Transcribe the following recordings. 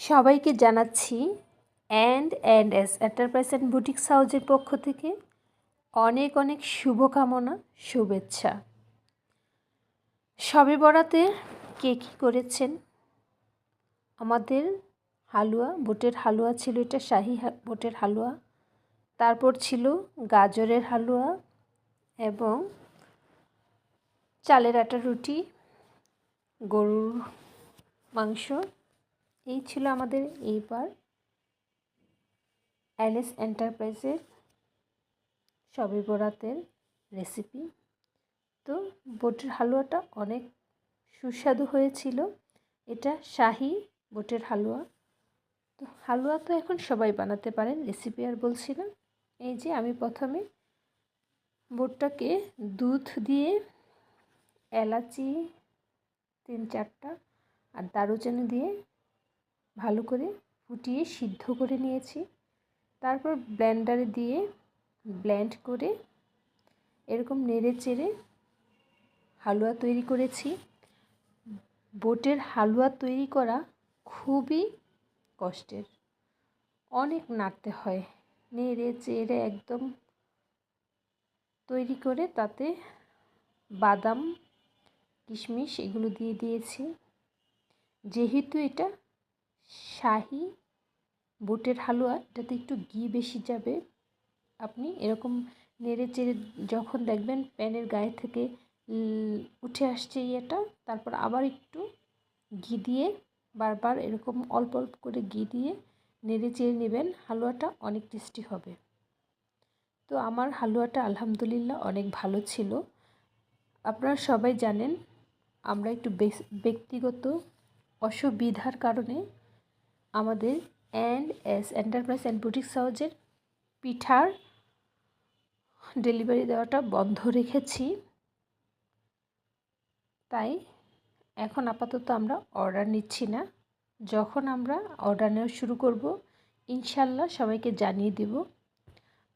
সবাইকে জানাচ্ছি and S enterprise and boutiques হাউজের পক্ষ থেকে অনেক অনেক শুভকামনা, শুভেচ্ছা। শবে বরাতে কে কী করেছেন? আমাদের হালুয়া, বুটের হালুয়া ছিল, এটা শাহি বুটের হালুয়া। তারপর ছিল গাজরের হালুয়া এবং চালের আটার রুটি, গরুর মাংস। এই ছিল আমাদের এইবার অ্যানেস এন্টারপ্রাইজের শবে বরাতের রেসিপি। তো বুটের হালুয়াটা অনেক সুস্বাদু হয়েছিল। এটা শাহি বুটের হালুয়া। তো হালুয়া তো এখন সবাই বানাতে পারেন, রেসিপি আর বলছি না। এই যে আমি প্রথমে বুটটাকে দুধ দিয়ে, এলাচি 3-4টা আর দারুচিনি দিয়ে ভালো করে ফুটিয়ে সিদ্ধ করে নিয়েছি। তারপর ব্লেন্ডারে দিয়ে ব্লেন্ড করে এরকম নেড়ে চেড়ে হালুয়া তৈরি করেছি। বুটের হালুয়া তৈরি করা খুবই কষ্টের, অনেক নাড়তে হয়, নেড়ে চেড়ে একদম তৈরি করে তাতে বাদাম, কিশমিশ এগুলো দিয়ে দিয়েছি। যেহেতু এটা শাহি বুটের হালুয়া, এটাতে একটু ঘি বেশি যাবে। আপনি এরকম নেড়ে চেড়ে যখন দেখবেন প্যানের গায়ে থেকে উঠে আসছে ইয়েটা, তারপর আবার একটু ঘি দিয়ে বারবার এরকম অল্প অল্প করে ঘি দিয়ে নেড়ে চেড়ে নেবেন। হালুয়াটা অনেক টেস্টি হবে। তো আমার হালুয়াটা আলহামদুলিল্লাহ অনেক ভালো ছিল। আপনারা সবাই জানেন আমরা একটু ব্যক্তিগত অসুবিধার কারণে আমাদের অ্যান্ড-এস এন্টারপ্রাইজ অ্যান্ড বুটিক্স হাউজের পিঠার ডেলিভারি দেওয়াটা বন্ধ রেখেছি। তাই এখন আপাতত আমরা অর্ডার নিচ্ছি না। যখন আমরা অর্ডার নেওয়া শুরু করব, ইনশাল্লাহ সবাইকে জানিয়ে দেব।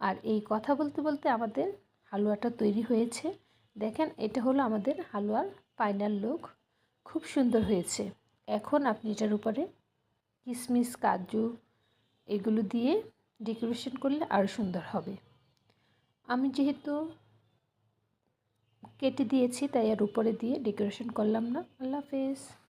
আর এই কথা বলতে বলতে আমাদের হালুয়াটা তৈরি হয়েছে। দেখেন, এটা হলো আমাদের হালুয়ার ফাইনাল লুক। খুব সুন্দর হয়েছে। এখন আপনি এটার উপরে কিশমিশ, কাজু এগুলো দিয়ে ডেকোরেশন করলে আরও সুন্দর হবে। আমি যেহেতু কেটে দিয়েছি তাই আর উপরে দিয়ে ডেকোরেশন করলাম না। আল্লাহ হাফেজ।